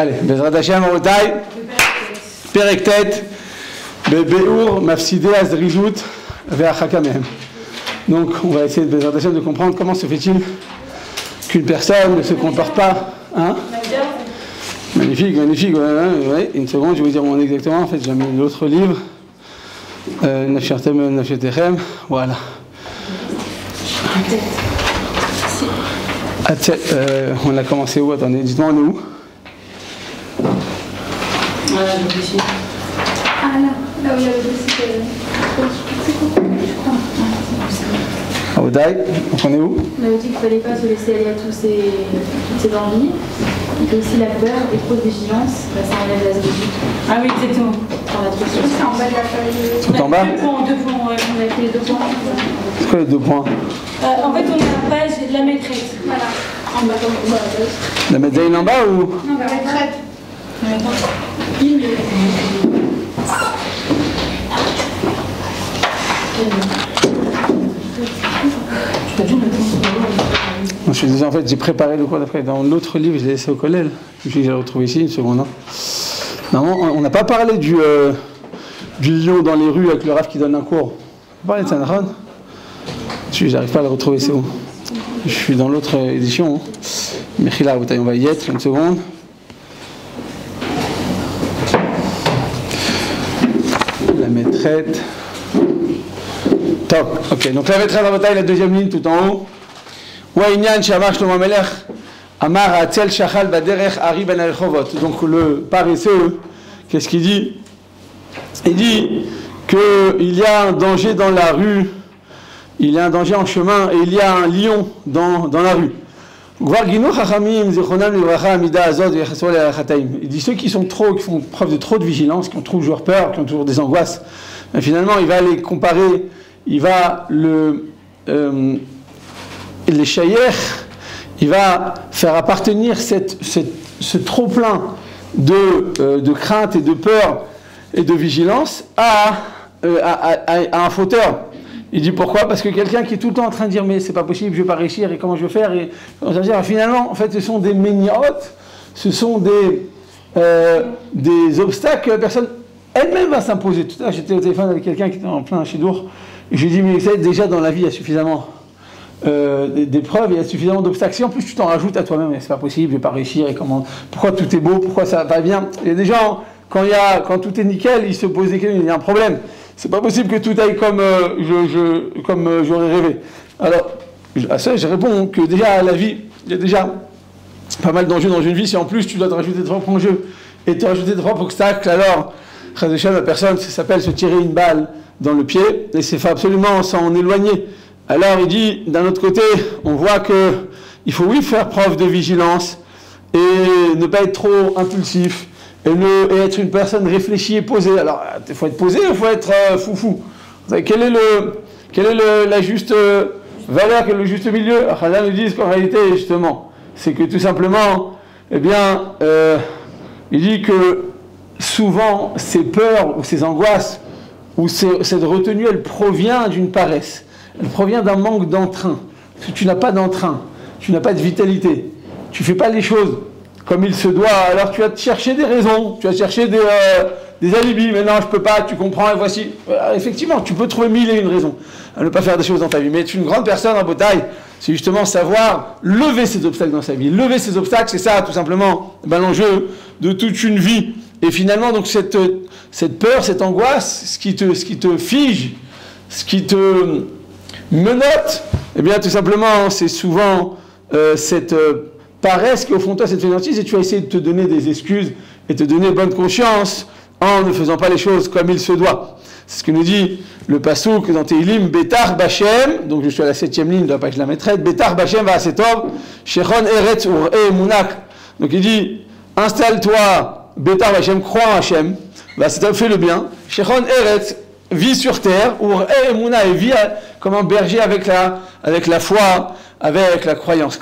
Allez, Bezrat Hashem, Rabotai, Perek Tet, Beur, Mafsidé, Azrijout, Ve'achakamehem. Donc, on va essayer de Bezrat Hashem de comprendre comment se fait-il qu'une personne ne se comporte pas. Hein? Magnifique, magnifique. Ouais. Une seconde, je vais vous dire mon exactement. En fait, j'ai mis l'autre livre. Nafshertem, Nafshetechem. Voilà. On a commencé où? Attendez, dites-moi, on est où? Ah là, là où il y a le dossier. Aoudai, donc on est où? On avait dit qu'il ne fallait pas se laisser aller à toutes ces envies. Et que si la peur et trop de vigilance, ça enlève la zélogie. Ah oui, exactement. C'est en bas de la feuille. Tout en bas? Deux points, on a fait les 2 points. C'est quoi les 2 points? En fait, on a la page de la maîtresse. Voilà. En bas, comme ça. La médaille en bas ou? Non, la maîtresse. Je suis désolé, en fait, j'ai préparé le cours d'après. Dans l'autre livre, je l'ai laissé au collège. Je vais le retrouver ici, une seconde. Normalement, on n'a pas parlé du lion dans les rues avec le raf qui donne un cours. On parlait de Sanhedrin. J'arrive pas à le retrouver, c'est où? Je suis dans l'autre édition. Mechila, on va y être, une seconde. La maîtresse. Top. Ok, donc la maîtresse à la deuxième ligne tout en haut. Donc le paresseux, qu'est-ce qu'il dit? Il dit qu'il y a un danger dans la rue, il y a un danger en chemin et il y a un lion dans la rue. Il dit ceux qui font preuve de trop de vigilance, qui ont toujours peur, qui ont toujours des angoisses, mais finalement il va les comparer, il va les chayer, il va faire appartenir ce trop-plein de crainte et de peur et de vigilance à un fauteur. Il dit pourquoi? Parce que quelqu'un qui est tout le temps en train de dire mais c'est pas possible, je vais pas réussir et comment je vais faire et finalement en fait ce sont des méniotes, ce sont des obstacles que la personne elle-même va s'imposer. Tout à l'heure j'étais au téléphone avec quelqu'un qui était en plein chidour et je lui ai dit mais vous savez déjà dans la vie il y a suffisamment d'épreuves, il y a suffisamment d'obstacles. Si en plus tu t'en rajoutes à toi-même, c'est pas possible, je vais pas réussir, et pourquoi tout est beau, pourquoi ça va bien. Il y a des gens, quand tout est nickel, ils se posent des questions, il y a un problème. C'est pas possible que tout aille comme j'aurais rêvé. Alors, à ça, je réponds que déjà à la vie, il y a déjà pas mal d'enjeux dans une vie. Si en plus tu dois te rajouter de propres enjeux et te rajouter de propres obstacles, alors, la personne, ça s'appelle se tirer une balle dans le pied, et c'est absolument s'en éloigner. Alors il dit, d'un autre côté, on voit qu'il faut oui faire preuve de vigilance et ne pas être trop impulsif et être une personne réfléchie et posée. Alors il faut être posé, il faut être foufou. Quelle est la juste valeur, quel est le juste milieu? Là nous disent qu'en réalité, justement, c'est que tout simplement, eh bien, il dit que souvent ces peurs ou ces angoisses ou cette retenue, elle provient d'une paresse. Elle provient d'un manque d'entrain. Parce que tu n'as pas d'entrain, tu n'as pas de vitalité, tu ne fais pas les choses comme il se doit, alors tu vas te chercher des raisons, tu vas chercher des alibis, mais non, je ne peux pas, tu comprends, et voici. Effectivement, tu peux trouver 1001 raisons à ne pas faire des choses dans ta vie, mais être une grande personne en bataille, c'est justement savoir lever ces obstacles dans sa vie. Lever ces obstacles, c'est ça, tout simplement, l'enjeu de toute une vie. Et finalement, donc, cette peur, cette angoisse, ce qui te fige, ce qui te menotte, eh bien tout simplement c'est souvent cette paresse qui au fond de toi cette fainéantise et tu vas essayer de te donner des excuses et te donner bonne conscience en ne faisant pas les choses comme il se doit. C'est ce que nous dit le pasouk dans Tehilim, Betar Bachem, donc je suis à la 7e ligne de la page de la maîtresse, Betar Bachem va Asetov, Shechon Eretz Ur Munak. Donc il dit, installe-toi, Betar Bachem, crois en Hachem, va Asetov, fais le bien, Shechon Eretz, vis sur terre, ou et vit comme un berger avec la foi, avec la croyance.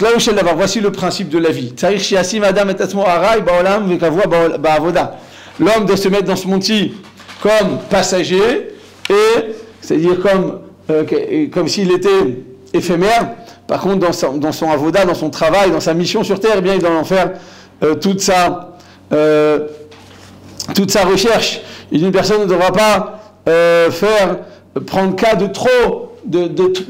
Voici le principe de la vie. L'homme doit se mettre dans ce monde-ci comme passager, et c'est-à-dire comme s'il était éphémère. Par contre, dans son avoda, dans son travail, dans sa mission sur terre, eh bien, il doit en faire toute sa toute sa recherche. Une personne ne devra pas prendre cas de trop,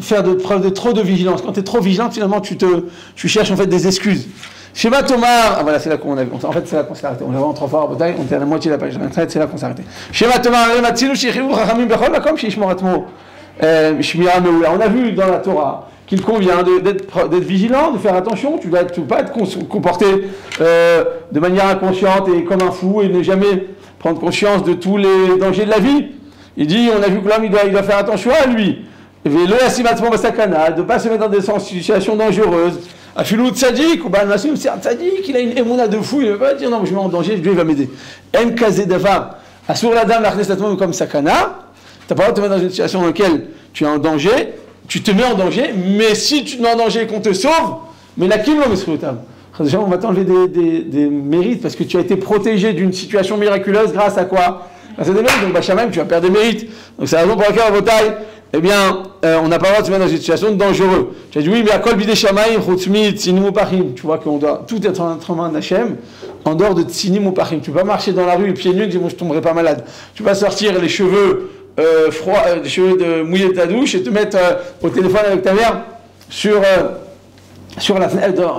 faire de preuve de trop de vigilance. Quand tu es trop vigilant, finalement, tu cherches en fait des excuses. Schéma Tomar, voilà, c'est là qu'on a vu. En fait, c'est là qu'on s'est arrêté. On est vraiment trop fort à bataille, on était à la moitié de la page. C'est là qu'on s'est arrêté. Schéma Tomar, on a vu dans la Torah qu'il convient d'être vigilant, de faire attention. Tu ne peux pas être comporté de manière inconsciente et comme un fou et ne jamais prendre conscience de tous les dangers de la vie. Il dit, on a vu que l'homme, il doit faire attention à lui. De ne pas se mettre dans des situations dangereuses. Afilou tzadik, ou ben c'est un tzadik, il a une émouna de fou, il ne va pas dire non, je me mets en danger, Dieu va m'aider. En kazé davar, asur la dame, la comme sakana, tu n'as pas le droit de te mettre dans une situation dans laquelle tu es en danger, tu te mets en danger, mais si tu te mets en danger et qu'on te sauve, mais la kim l'homme est on va t'enlever des mérites parce que tu as été protégé d'une situation miraculeuse grâce à quoi? Grâce à des mérites, donc Bachamem, tu vas perdre des mérites. Donc c'est la raison pour laquelle à Botaï, eh bien, on n'a pas le droit de se mettre dans une situation dangereuse. Tu as dit oui, mais à Kol Bidei Shamayim, Chutzmi, Tsinim Upachim. Tu vois qu'on doit tout être entre main d'Hachem, en dehors de Tsinim Upachim. Tu ne peux pas marcher dans la rue les pieds nus et dire bon, je ne tomberai pas malade. Tu ne peux pas sortir les cheveux froids, les cheveux mouillés de ta douche et te mettre au téléphone avec ta mère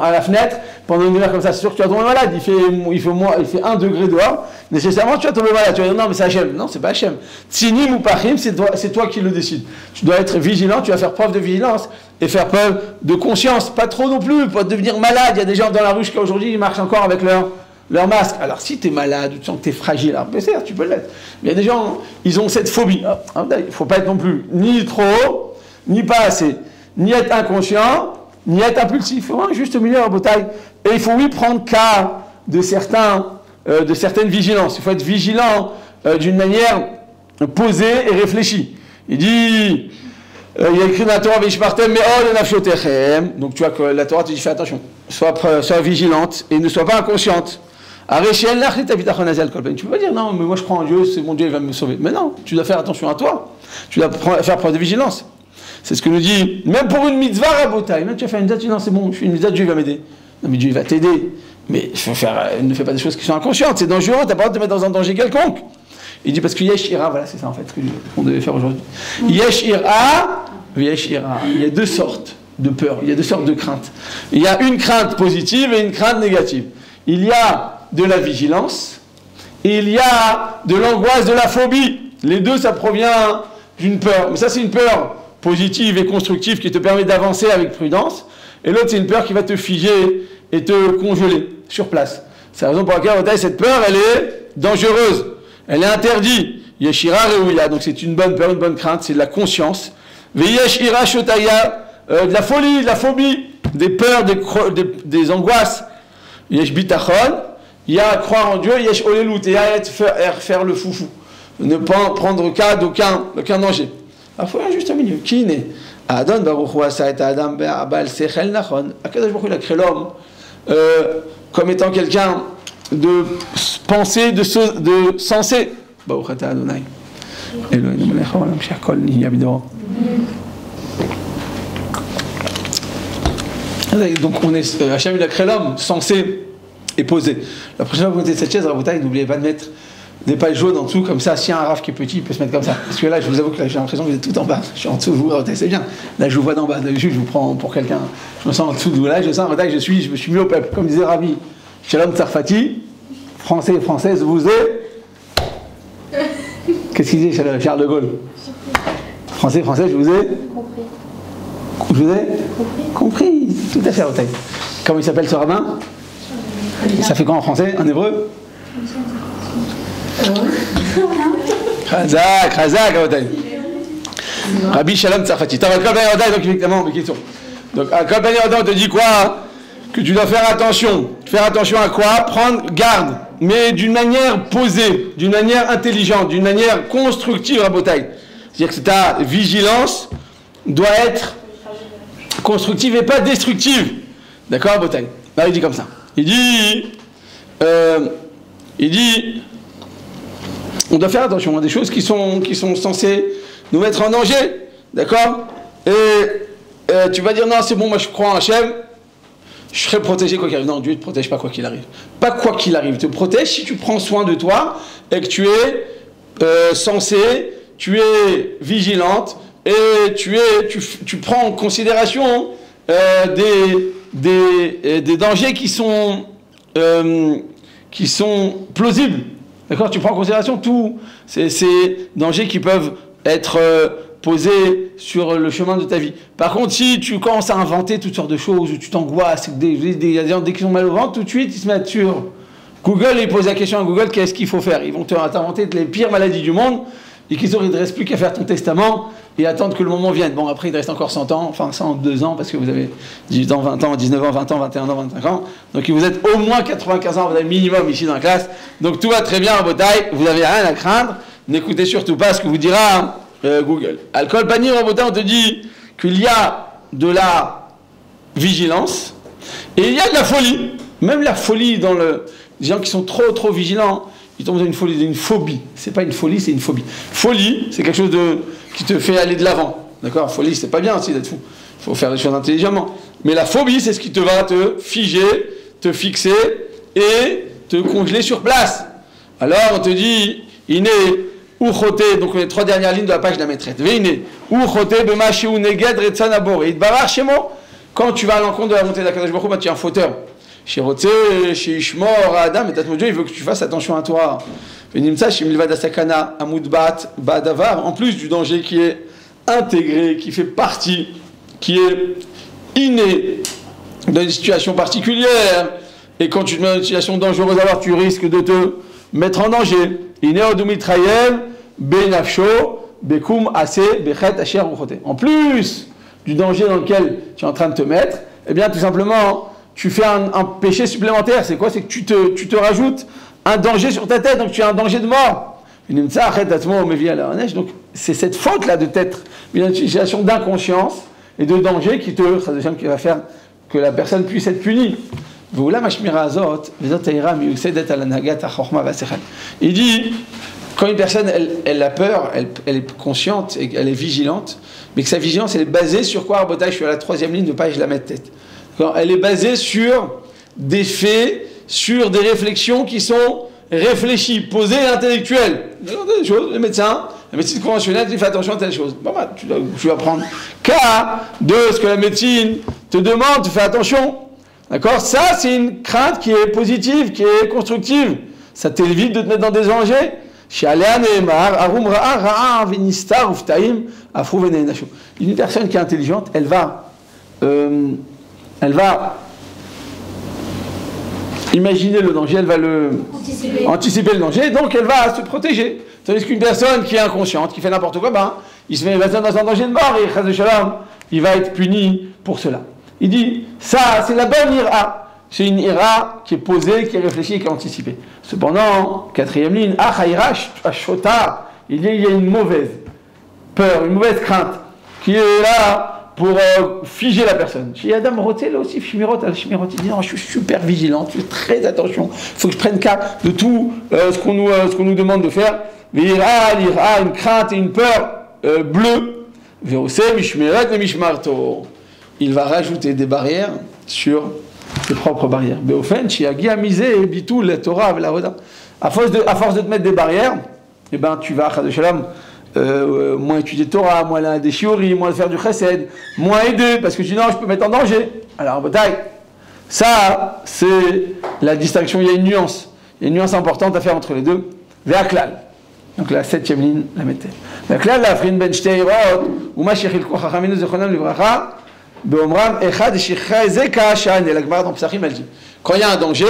à la fenêtre pendant une heure comme ça. C'est sûr que tu vas tomber malade. Il fait 1 degré dehors. Nécessairement, tu vas tomber malade. Tu vas dire non, mais c'est Hachem. Non, c'est pas Hachem. Tsinim ou Pachim, c'est toi qui le décides. Tu dois être vigilant, tu vas faire preuve de vigilance et faire preuve de conscience. Pas trop non plus, pas devenir malade. Il y a des gens dans la rue jusqu'à aujourd'hui, ils marchent encore avec leur masque. Alors, si tu es malade ou tu sens que tu es fragile, alors c'est tu peux l'être. Mais il y a des gens, ils ont cette phobie. Il ne faut pas être non plus ni trop, ni pas assez, ni être inconscient, ni être impulsif. Il faut un juste milieu en bataille. Et il faut, oui, prendre cas de certaines vigilances. Il faut être vigilant d'une manière posée et réfléchie. Il dit, il y a écrit dans la Torah, donc tu vois que la Torah te dit, fais attention, sois vigilante et ne sois pas inconsciente. Tu ne peux pas dire, non, mais moi je crois en Dieu, c'est mon Dieu, il va me sauver. Mais non, tu dois faire attention à toi. Tu dois faire preuve de vigilance. C'est ce que nous dit, même pour une mitzvah rabotaï, même tu vas faire une mitzvah, tu dis non, c'est bon, je fais une mitzvah, Dieu va m'aider. Non, mais Dieu va t'aider. Mais ne fais pas des choses qui sont inconscientes, c'est dangereux, tu n'as pas le droit de te mettre dans un danger quelconque. Il dit parce que Yesh Ira, voilà, c'est ça en fait qu'on devait faire aujourd'hui. Yesh Ira, Yesh Ira. Il y a 2 sortes de peur, il y a 2 sortes de craintes. Il y a une crainte positive et une crainte négative. Il y a de la vigilance et il y a de l'angoisse, de la phobie. Les deux, ça provient d'une peur. Mais ça, c'est une peur positive et constructive qui te permet d'avancer avec prudence. Et l'autre, c'est une peur qui va te figer et te congeler sur place. C'est la raison pour laquelle cette peur, elle est dangereuse. Elle est interdite. Yeshira Reuya, donc c'est une bonne peur, une bonne crainte, c'est de la conscience. Veyeshira Shotaya, de la folie, de la phobie, des peurs, des angoisses. Yesh Bitachon, il y a croire en Dieu, Yesh Olelut, et faire le foufou. Ne pas prendre cas d'aucun danger. Il faut un juste milieu. Qui n'est Adon Baruch Hu asa et Adam be'abal sechel nachon. Akadosh Baruch Hu, il a créé l'homme comme étant quelqu'un de pensée, de sensé. Baruch ata Adonai. Eloheinu melech haolam she'akol nihya b'doro. Donc Hachem il a créé l'homme sensé et posé. La prochaine fois que vous mettez cette chaise, Rabotai, n'oubliez pas de mettre des pailles jaunes en dessous, comme ça, si un raf qui est petit, il peut se mettre comme ça. Parce que là, je vous avoue que là, j'ai l'impression que vous êtes tout en bas. Je suis en dessous de vous, c'est bien. Là, je vous vois d'en bas. D'habitude, je vous prends pour quelqu'un. Je me sens en dessous de vous. Là, je sens que je me suis mis au peuple. Comme disait Rabbi Shalom Tsarfati, français et française, vous êtes. Qu'est-ce qu'il disait Charles de Gaulle? Français, français, je vous ai. Compris. Je vous ai compris. Tout à fait, Rabotai. Comment il s'appelle ce rabbin? Ça fait quoi en français, en hébreu? Chazak, Rabotai. Rabbi Shalom Tsarfati. Donc évidemment, mes questions. Donc à Kol Bani Adam, on te dit quoi? Que tu dois faire attention. Faire attention à quoi? Prendre garde, mais d'une manière posée, d'une manière intelligente, d'une manière constructive, Rabotai. C'est-à-dire que ta vigilance doit être constructive et pas destructive. D'accord, Rabotai? Là, il dit comme ça. Il dit, on doit faire attention à des choses qui sont censées nous mettre en danger, d'accord? Et tu vas dire non, c'est bon, moi je crois en Hachem, je serai protégé quoi qu'il arrive. Non, Dieu ne te protège pas quoi qu'il arrive. Pas quoi qu'il arrive. Il te protège si tu prends soin de toi et que tu es sensé, tu es vigilante et tu prends en considération des dangers qui sont plausibles. D'accord? Tu prends en considération tous ces dangers qui peuvent être posés sur le chemin de ta vie. Par contre, si tu commences à inventer toutes sortes de choses, ou tu t'angoisses, dès qu'ils ont mal au ventre, tout de suite, ils se mettent sur Google et ils posent la question à Google, qu'est-ce qu'il faut faire? Ils vont t'inventer les pires maladies du monde et qu'il ne reste plus qu'à faire ton testament et attendre que le moment vienne. Bon, après, il te reste encore 100 ans, enfin 102 ans, parce que vous avez 18 ans, 20 ans, 19 ans, 20 ans, 21 ans, 25 ans. Donc, vous êtes au moins 95 ans, vous avez le minimum ici dans la classe. Donc, tout va très bien en bataille, vous n'avez rien à craindre. N'écoutez surtout pas ce que vous dira Google. Alcool Pani Rabotai, on te dit qu'il y a de la vigilance et il y a de la folie. Même la folie dans les gens qui sont trop vigilants, ils tombent dans une folie, une phobie. C'est pas une folie, c'est une phobie. Folie, c'est quelque chose qui te fait aller de l'avant. D'accord? Folie, c'est pas bien aussi d'être fou. Il faut faire les choses intelligemment. Mais la phobie, c'est ce qui te va te figer, te fixer et te congeler sur place. Alors, on te dit, iné, uchoté, donc les 3 dernières lignes de la page de la maîtresse. Veine, uchoté, bemashi ou neged, retsan abor. Et idbarar shemo. Quand tu vas à l'encontre de la montée de la Kadosh Baruch Hu, tu es un fauteur. Chez Rotsé, chez Ishmor, Adam, et Tatmodio, il veut que tu fasses attention à toi. Venimtsa, chez Milvad Asakana, Amoudbat, Badavar, en plus du danger qui est intégré, qui fait partie, qui est inné dans une situation particulière. Et quand tu te mets dans une situation dangereuse, alors tu risques de te mettre en danger. Inné Odumitraël, Benafsho, Bekum, Ase, Bechet, Asher, Uchoté. En plus du danger dans lequel tu es en train de te mettre, eh bien, tout simplement, tu fais un péché supplémentaire. C'est quoi? C'est que tu te rajoutes un danger sur ta tête, donc tu as un danger de mort. Donc c'est cette faute-là de t'être une situation d'inconscience et de danger qui va faire que la personne puisse être punie. Il dit, quand une personne elle a peur, elle est consciente, et elle est vigilante, mais que sa vigilance elle est basée sur quoi? Rabotai, je suis à la 3e ligne de page, la mettre tête. Elle est basée sur des faits, sur des réflexions qui sont réfléchies, posées et intellectuelles. Des choses, le médecin, la médecine conventionnelle, il fait attention à telle chose. Bon, bah, tu vas prendre cas de ce que la médecine te demande, tu fais attention. D'accord? Ça, c'est une crainte qui est positive, qui est constructive. Ça t'évite de te mettre dans des dangers. Une personne qui est intelligente, elle va imaginer le danger, elle va anticiper le danger, donc elle va se protéger. Tandis qu'une personne qui est inconsciente, qui fait n'importe quoi, il se met dans un danger de mort et il va être puni pour cela. Il dit, ça, c'est la bonne ira. C'est une ira qui est posée, qui est réfléchie, qui est anticipée. Cependant, 4e ligne, il y a une mauvaise peur, une mauvaise crainte, qui est là pour figer la personne. Chez Adam Roté, là aussi, Shimirot, il dit non, je suis super vigilant, je fais très attention, il faut que je prenne cas de tout ce qu'on nous demande de faire. L'ira, une crainte et une peur bleue. Il va rajouter des barrières sur ses propres barrières. À force de te mettre des barrières, eh ben, tu vas, moins étudier Torah, moins aller des shiurim, moins faire du chesed, moins aider, parce que tu dis non, je peux mettre en danger. Alors, ça, c'est la distinction, il y a une nuance importante à faire entre les deux. Ve'aklal. Donc la 7e ligne, la mettez. Ve'aklal, la frin ben shteirot, ou ma shechil kochachaminu zechonam livracha, be'omram echad shichcha ezeka shan, et la Gemara dans Psachim, elle dit, quand il y a un danger,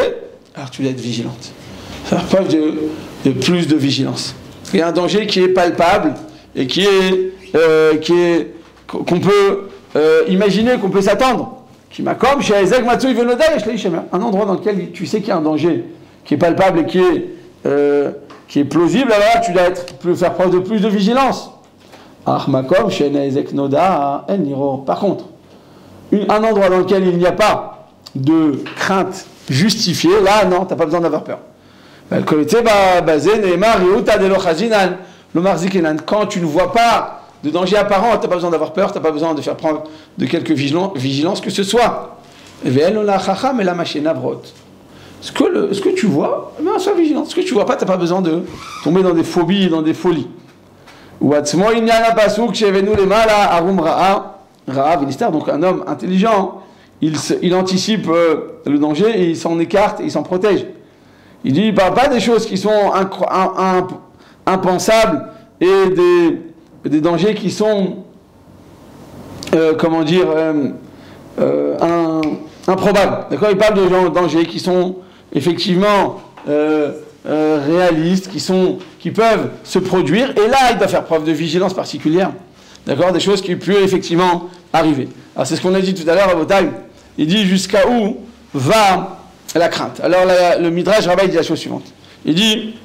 alors tu dois être vigilante. Faire preuve de plus de vigilance. Il y a un danger qui est palpable et qu'on peut imaginer, qu'on peut s'attendre. Un endroit dans lequel tu sais qu'il y a un danger qui est palpable et qui est plausible, alors tu dois faire preuve de plus de vigilance. Par contre, un endroit dans lequel il n'y a pas de crainte justifiée, là non, tu n'as pas besoin d'avoir peur. Quand tu ne vois pas de danger apparent, tu n'as pas besoin d'avoir peur, tu n'as pas besoin de faire preuve de quelque vigilance que ce soit. Ce que tu vois, ben, sois vigilant. Ce que tu vois pas, tu n'as pas besoin de tomber dans des phobies et dans des folies. Donc un homme intelligent, il anticipe le danger et il s'en écarte et il s'en protège. Il dit, il ne parle pas des choses qui sont impensables et des dangers qui sont, improbables. D'accord ? Il parle de dangers qui sont effectivement réalistes, qui peuvent se produire. Et là, il doit faire preuve de vigilance particulière. D'accord ? Des choses qui peuvent effectivement arriver. Alors c'est ce qu'on a dit tout à l'heure à Botaï. Il dit jusqu'à où va la crainte. Alors le Midrash Rabbah dit la chose suivante. Il dit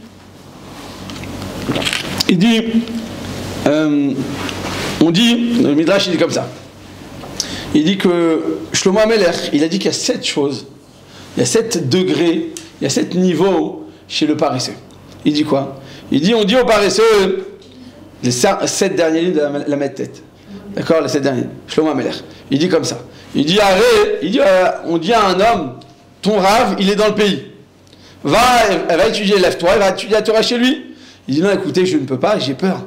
le Midrash il dit comme ça. Il dit que Shlomo HaMelech, il a dit qu'il y a 7 choses, il y a 7 degrés, il y a 7 niveaux chez le paresseux. Il dit quoi ? Il dit, on dit aux paresseux, les 7 derniers livres de la Medtet. D'accord ? Les 7 derniers. Shlomo HaMelech. Il dit comme ça. Il dit, on dit à un homme, ton rave, il est dans le pays. Elle va étudier, lève-toi, elle va étudier la Torah chez lui. Il dit, non, écoutez, je ne peux pas, j'ai peur.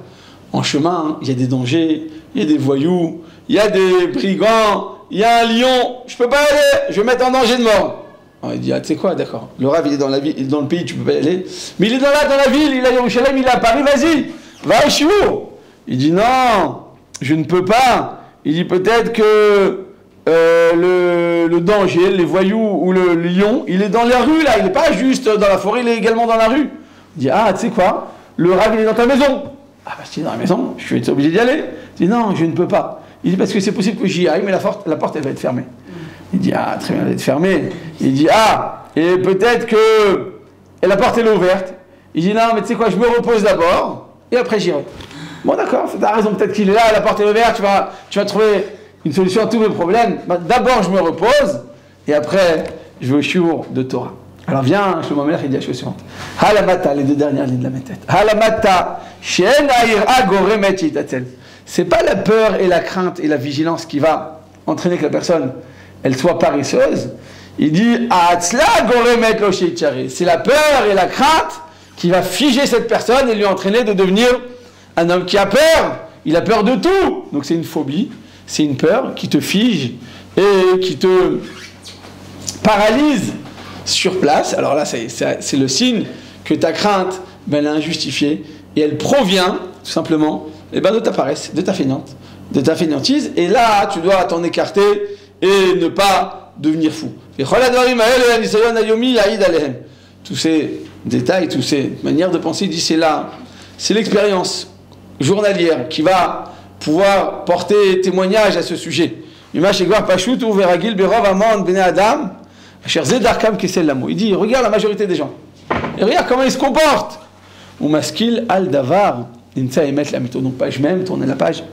En chemin, il y a des dangers, il y a des voyous, il y a des brigands, il y a un lion, je ne peux pas y aller, je vais mettre en danger de mort. Alors il dit, tu sais quoi, d'accord, le rave, il est dans la ville, il est dans le pays, tu ne peux pas y aller. Mais il est dans la ville, il est à Yerushalayim, il est à Paris, vas-y, va au Shiur. Il dit, non, je ne peux pas. Il dit, peut-être que le danger, les voyous ou le lion, il est dans la rue là, il n'est pas juste dans la forêt, il est également dans la rue. Il dit, tu sais quoi, le rave il est dans ta maison. Ah bah si il est dans la maison, je vais être obligé d'y aller. Il dit, non, je ne peux pas. Il dit, parce que c'est possible que j'y aille, mais la porte elle va être fermée. Il dit, très bien, elle va être fermée. Il dit, et peut-être que la porte elle est ouverte. Il dit, non, mais tu sais quoi, je me repose d'abord, et après j'irai. Bon d'accord, t'as raison, peut-être qu'il est là, la porte est ouverte, tu vas trouver une solution à tous mes problèmes. D'abord, je me repose, et après, je vais au shiur de Torah. Alors viens, Shlomo HaMelech, il dit la chose suivante. Halamata, les 2 dernières lignes de la méthode. Halamata, she'en ha'ira goremet yitatel. C'est pas la peur et la crainte et la vigilance qui va entraîner que la personne, elle soit paresseuse. Il dit, atzla goremet lo sheitchare. C'est la peur et la crainte qui va figer cette personne et lui entraîner de devenir un homme qui a peur. Il a peur de tout. Donc c'est une phobie. C'est une peur qui te fige et qui te paralyse sur place. Alors là, c'est le signe que ta crainte, elle est injustifiée et elle provient tout simplement de ta paresse, de ta fainéantise. Et là, tu dois t'en écarter et ne pas devenir fou. Tous ces détails, toutes ces manières de penser, il dit c'est l'expérience journalière qui va pouvoir porter témoignage à ce sujet. Il dit, regarde la majorité des gens. Et regarde comment ils se comportent. Donc page même, tournez la page.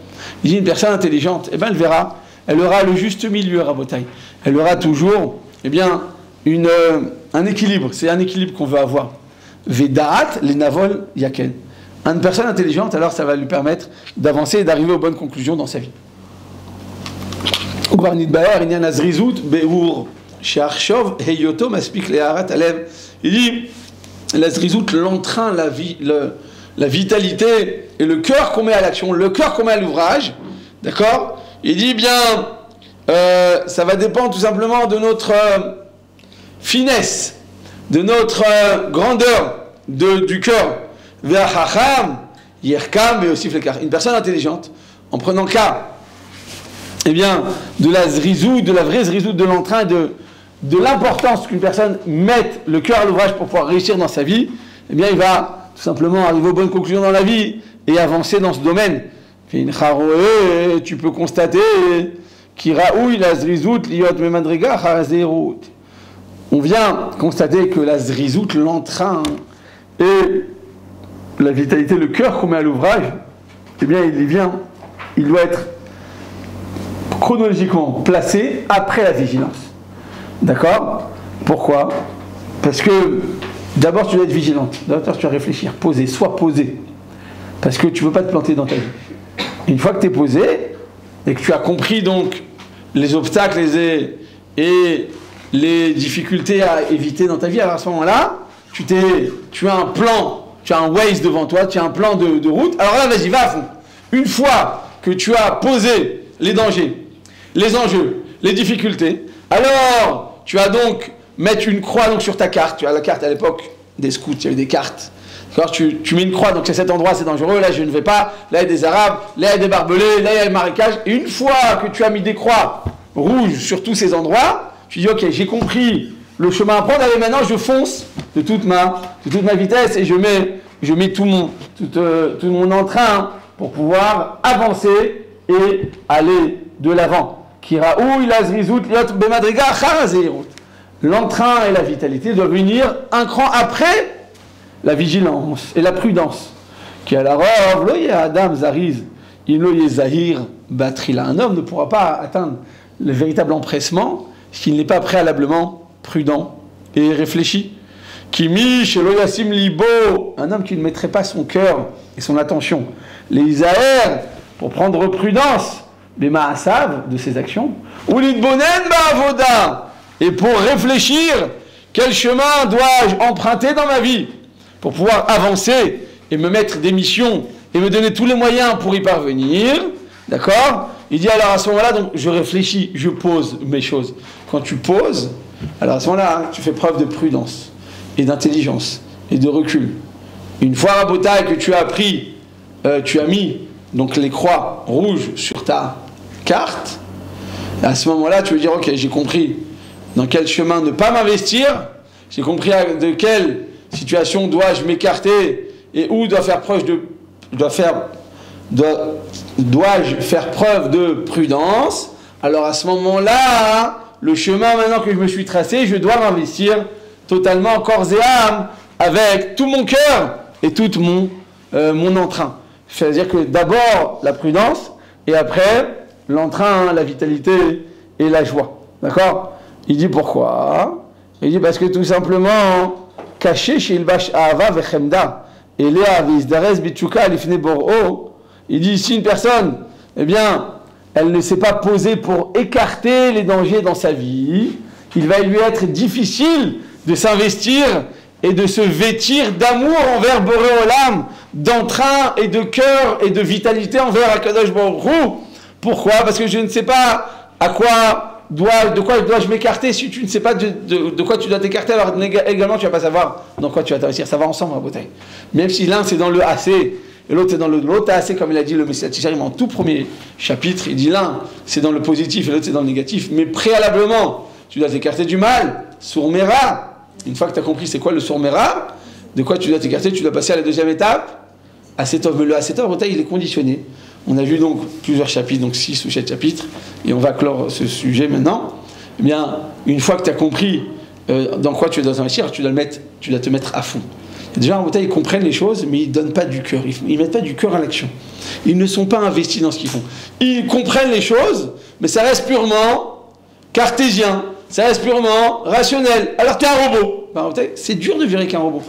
Il dit, une personne intelligente, elle verra, elle aura le juste milieu, Rabotai. Elle aura toujours, un équilibre. C'est un équilibre qu'on veut avoir. Vedaat, les navol, yaken. Une personne intelligente, alors ça va lui permettre d'avancer et d'arriver aux bonnes conclusions dans sa vie. Il dit, la zrizout, l'entrain, la vitalité et le cœur qu'on met à l'action, le cœur qu'on met à l'ouvrage, d'accord ? Il dit ça va dépendre tout simplement de notre finesse, de notre grandeur du cœur. Une personne intelligente, en prenant cas de la zrizout, de la vraie zrizout, de l'entrain, de l'importance qu'une personne mette le cœur à l'ouvrage pour pouvoir réussir dans sa vie, il va tout simplement arriver aux bonnes conclusions dans la vie et avancer dans ce domaine. Tu peux constater on vient constater que la zrizout, l'entrain et la vitalité, le cœur qu'on met à l'ouvrage, il doit être chronologiquement placé après la vigilance. D'accord ? Pourquoi ? Parce que d'abord tu dois être vigilante, d'abord tu dois réfléchir, sois posé. Parce que tu ne veux pas te planter dans ta vie. Une fois que tu es posé, et que tu as compris donc les obstacles et les difficultés à éviter dans ta vie, alors à ce moment-là, tu as un plan, tu as un Waze devant toi, tu as un plan de route, alors là, vas-y, va à fond. Une fois que tu as posé les dangers, les enjeux, les difficultés, alors tu vas donc mettre une croix donc, sur ta carte. Tu as la carte à l'époque des scouts, il y avait des cartes. Tu mets une croix, donc c'est cet endroit, c'est dangereux, là je ne vais pas, là il y a des Arabes, là il y a des barbelés, là il y a le marécage. Et une fois que tu as mis des croix rouges sur tous ces endroits, tu dis ok, j'ai compris le chemin à prendre, allez maintenant je fonce de toute ma vitesse et je mets tout mon entrain pour pouvoir avancer et aller de l'avant. L'entrain et la vitalité doivent venir un cran après la vigilance et la prudence. Un homme ne pourra pas atteindre le véritable empressement s'il n'est pas préalablement prudent et réfléchi. Un homme qui ne mettrait pas son cœur et son attention, les Isaër, pour prendre prudence des Ma'asav, de ses actions, ou l'Idbonen Ba'avoda, et pour réfléchir quel chemin dois-je emprunter dans ma vie pour pouvoir avancer et me mettre des missions et me donner tous les moyens pour y parvenir, d'accord? Il dit alors à ce moment-là, donc je réfléchis, je pose mes choses. Quand tu poses, alors à ce moment-là, tu fais preuve de prudence et d'intelligence et de recul. Une fois à Botaï que tu as pris, tu as mis donc les croix rouges sur ta carte, à ce moment-là, tu veux dire ok, j'ai compris dans quel chemin ne pas m'investir, j'ai compris de quelle situation dois-je m'écarter et où dois-je faire preuve de prudence. Alors à ce moment-là, le chemin maintenant que je me suis tracé, je dois m'investir totalement corps et âme avec tout mon cœur et tout mon entrain. C'est-à-dire que d'abord la prudence et après l'entrain, la vitalité et la joie. D'accord? Il dit pourquoi? Il dit parce que tout simplement caché chez Ilbash Ahava Vechemda et Léa Vizdares Bitchuka Lifne Bor'o, il dit si une personne, eh bien, elle ne s'est pas posée pour écarter les dangers dans sa vie, il va lui être difficile de s'investir et de se vêtir d'amour envers Boré Olam, d'entrain et de cœur et de vitalité envers Akadosh Baruch Hu. Pourquoi? Parce que je ne sais pas de quoi dois-je m'écarter. Si tu ne sais pas de quoi tu dois t'écarter, alors également tu ne vas pas savoir dans quoi tu vas t'investir. Ça va ensemble, à bouteille. Même si l'un c'est dans le AC et l'autre c'est dans l'autre AC, comme il a dit le Messiah Tisharim en tout premier chapitre, il dit l'un c'est dans le positif et l'autre c'est dans le négatif. Mais préalablement, tu dois t'écarter du mal, sourmera. Une fois que tu as compris c'est quoi le sourmera, de quoi tu dois t'écarter, tu dois passer à la deuxième étape. Acetov, mais le Acetov, il est conditionné. On a vu donc plusieurs chapitres, donc 6 ou 7 chapitres, et on va clore ce sujet maintenant. Eh bien, une fois que tu as compris dans quoi tu dois t'investir, tu dois te mettre à fond. Déjà, en bouteille, ils comprennent les choses, mais ils ne donnent pas du cœur. Ils ne mettent pas du cœur à l'action. Ils ne sont pas investis dans ce qu'ils font. Ils comprennent les choses, mais ça reste purement cartésien, ça reste purement rationnel. Alors tu es un robot. Ben, c'est dur de virer qu'un robot.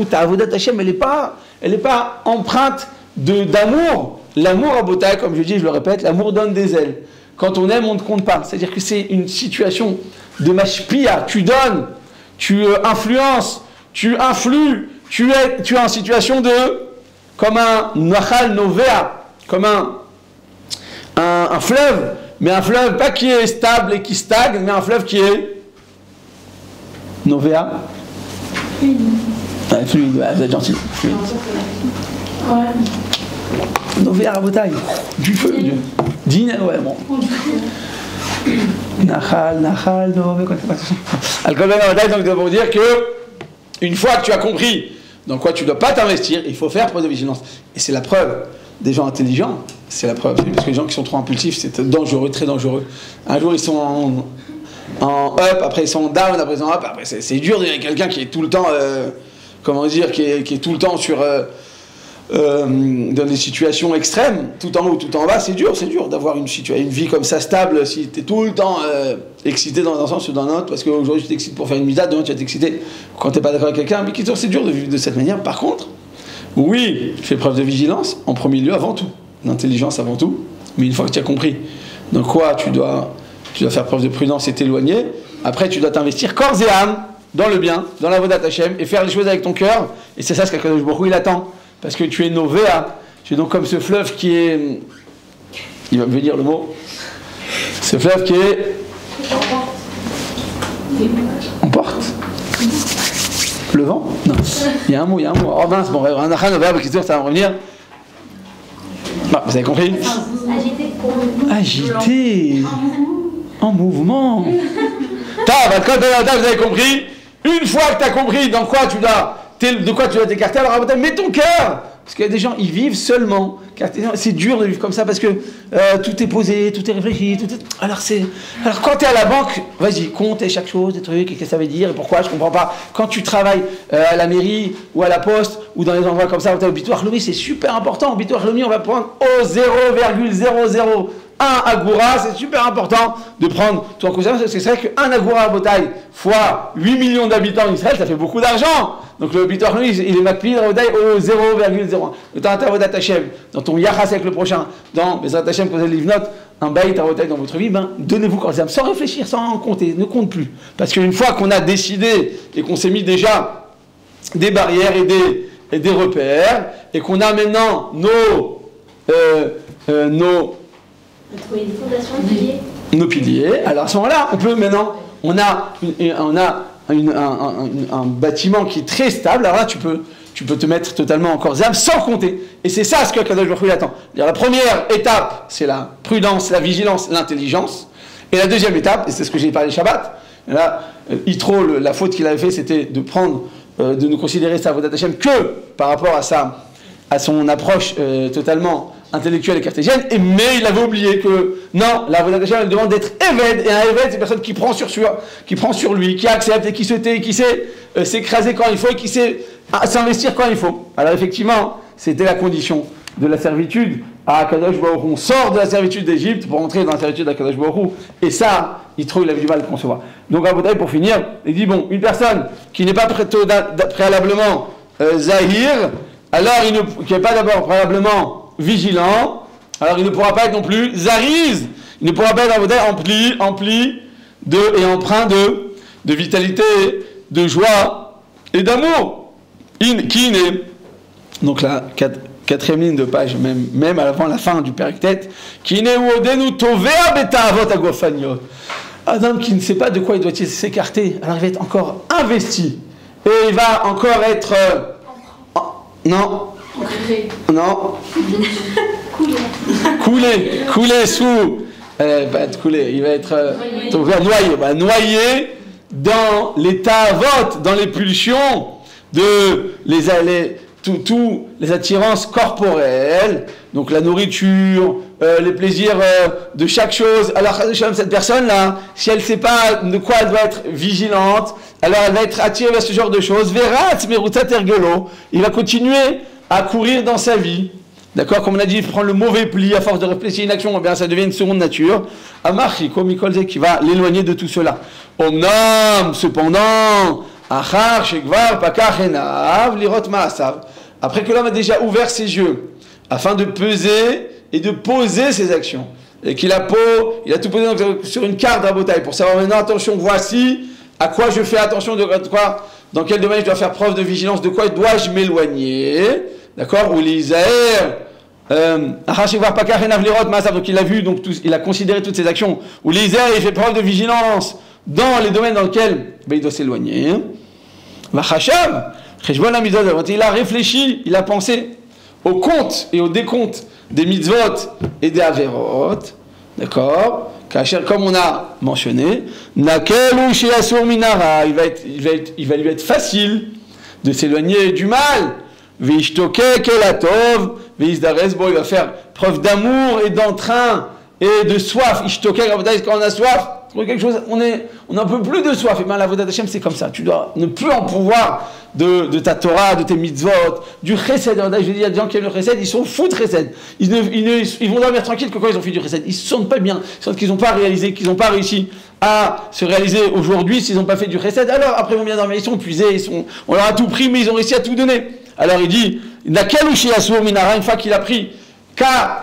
Ta avodat Hashem, elle n'est pas empreinte d'amour. L'amour à Botaï, comme je dis, je le répète, l'amour donne des ailes. Quand on aime, on ne compte pas. C'est-à-dire que c'est une situation de mashpia. Tu donnes, tu influences, tu influes, tu es en situation comme un Nahal Novea, comme un fleuve, mais un fleuve pas qui est stable et qui stagne, mais un fleuve qui est Novea. Fluide, ouais, vous êtes gentil. Fluide. Ouais. Novea Rabotaï, du feu, Dîner, ouais, bon. Nahal, Novea, quoi, Alcool, donc pour dire que une fois que tu as compris dans quoi tu ne dois pas t'investir, il faut faire preuve de vigilance. Et c'est la preuve des gens intelligents, c'est la preuve. Parce que les gens qui sont trop impulsifs, c'est dangereux, très dangereux. Un jour, ils sont en up, après ils sont en down, après ils sont en up. Après, c'est dur de dire quelqu'un qui est tout le temps, qui est tout le temps dans des situations extrêmes, tout en haut, tout en bas. C'est dur d'avoir une vie comme ça stable si tu es tout le temps excité dans un sens ou dans l'autre, parce qu'aujourd'hui tu t'excites pour faire une misade, demain tu vas t'exciter quand tu n'es pas d'accord avec quelqu'un. Mais c'est dur de vivre de cette manière. Par contre, oui, fais preuve de vigilance en premier lieu, avant tout, d'intelligence avant tout. Mais une fois que tu as compris dans quoi tu dois tu dois faire preuve de prudence et t'éloigner. Après, tu dois t'investir corps et âme dans le bien, dans la Avodat Hashem, et faire les choses avec ton cœur. Et c'est ça ce qu'Akadosh Baruch Hu il attend. Parce que tu es Novéa. Tu es donc comme ce fleuve qui est... Il va me dire le mot. Ce fleuve qui est... Emporte. Le vent? Non. Il y a un mot. Oh mince, bon, un achan, ça va me revenir. Bah, vous avez compris? Agité. En mouvement. Vous avez compris? Une fois que tu as compris de quoi tu dois t'écarter, alors mets ton cœur. Parce qu'il y a des gens, ils vivent seulement. C'est dur de vivre comme ça parce que tout est posé, tout est réfléchi. Alors quand tu es à la banque, vas-y, compte chaque chose, des trucs, qu'est-ce que ça veut dire et pourquoi, je comprends pas. Quand tu travailles à la mairie ou à la poste ou dans les endroits comme ça, au Bitou Halomi, c'est super important. Au Bitou Halomi, on va prendre au 0,001 agoura, c'est super important de prendre tout en considération, parce que c'est vrai qu'un agoura à Botaï fois 8 millions d'habitants en Israël, ça fait beaucoup d'argent. Donc le Bitou Halomi, il est makpid à Botaï au 0,01. Le temps Avodat Hashem, dans ton yachas avec le prochain, dans Bezrat Hashem, quand vous allez livnot, un baït à Botaï dans votre vie, donnez-vous corps et âme, sans réfléchir, sans compter, ne compte plus. Parce qu'une fois qu'on a décidé et qu'on s'est mis déjà des barrières et des repères, et qu'on a maintenant nos piliers, alors à ce moment-là, on a un bâtiment qui est très stable, alors là tu peux te mettre totalement en corps et âme sans compter. Et c'est ça ce que Kadosh Baruch Hu attend. La première étape, c'est la prudence, la vigilance, l'intelligence. Et la deuxième étape, et c'est ce que j'ai parlé Shabbat, là, Yitro, la faute qu'il avait fait, c'était de nous considérer sa Avodat Hashem que par rapport à son approche totalement intellectuelle et cartésienne, mais il avait oublié que non, la Avodat Hashem elle demande d'être éved, et un éved c'est une personne qui prend sur lui, qui accepte et qui se tait, qui sait s'écraser quand il faut et qui sait s'investir quand il faut. Alors effectivement, c'était la condition de la servitude à Akadosh Baruch Hu. On sort de la servitude d'Égypte pour entrer dans la servitude d'Akadosh Baruch Hu, et ça, il avait du mal à concevoir. Donc à Botaï, pour finir, il dit bon, une personne qui n'est pas préalablement zahir, alors qui n'est pas d'abord préalablement vigilant, alors il ne pourra pas être non plus zariz, il ne pourra pas être empli et empreint de vitalité, de joie et d'amour. Qui n'est, donc la quatrième ligne de page, même avant la fin du Perek-Tet, qui n'est uodenu tovea beta'avot agofaniot. Adam qui ne sait pas de quoi il doit s'écarter, alors il va être encore investi et il va encore être couler sous il va être noyé dans les ta'avot, dans les pulsions de tous les attirances corporelles, donc la nourriture, les plaisirs de chaque chose. Alors cette personne-là, si elle ne sait pas de quoi elle doit être vigilante, alors elle va être attirée vers ce genre de choses. Verat merutat ergelo, il va continuer à courir dans sa vie. D'accord, comme on a dit, il prend le mauvais pli à force de réfléchir une action, eh bien ça devient une seconde nature. Amachi, comme Mikolze, qui va l'éloigner de tout cela. Omnam, cependant, achar shekvar pakach enav lirot ma'asav. Après que l'homme a déjà ouvert ses yeux, afin de peser et de poser ses actions, et qu'il a tout posé sur une carte à Botaï pour savoir maintenant, attention, voici à quoi je fais attention, dans quel domaine je dois faire preuve de vigilance, de quoi dois-je m'éloigner. D'accord, ou l'Isaër, donc il a vu, donc il a considéré toutes ses actions. Ou l'Isaër, il fait preuve de vigilance dans les domaines dans lesquels il doit s'éloigner. Il a réfléchi, il a pensé au compte et au décompte des mitzvot et des averot. D'accord, comme on a mentionné, il va lui être facile de s'éloigner du mal. Il va faire preuve d'amour et d'entrain et de soif. Quand on a soif, quelque chose, on n'en peut plus de soif. Et bien la Avodat Hashem, c'est comme ça. Tu dois ne plus en pouvoir de ta Torah, de tes mitzvot, du chesed. Je dis, il y a des gens qui aiment le chesed, ils sont fous de chesed. Ils vont dormir tranquilles que quand ils ont fait du chesed. Ils se sentent pas bien. Ils sentent qu'ils n'ont pas réalisé, qu'ils n'ont pas réussi à se réaliser aujourd'hui s'ils n'ont pas fait du chesed. Alors après, ils vont bien dormir. Ils sont épuisés. On leur a tout pris, mais ils ont réussi à tout donner. Alors il dit, une fois qu'il a pris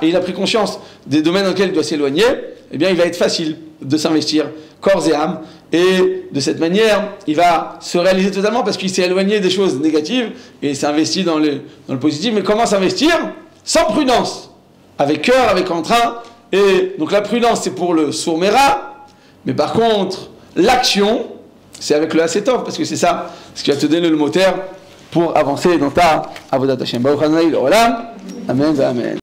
et il a pris conscience des domaines dans lesquels il doit s'éloigner, eh bien il va être facile de s'investir corps et âme, et de cette manière, il va se réaliser totalement parce qu'il s'est éloigné des choses négatives et s'est investi dans le positif. Mais comment s'investir? Sans prudence, avec cœur, avec entrain. Et donc la prudence, c'est pour le sourmera, mais par contre, l'action, c'est avec le Hasetov, parce que c'est ça, ce qui va te donner le moteur pour avancer dans ta Avodat Hashem. Baruch Adonai l'Olam. Amen, amen.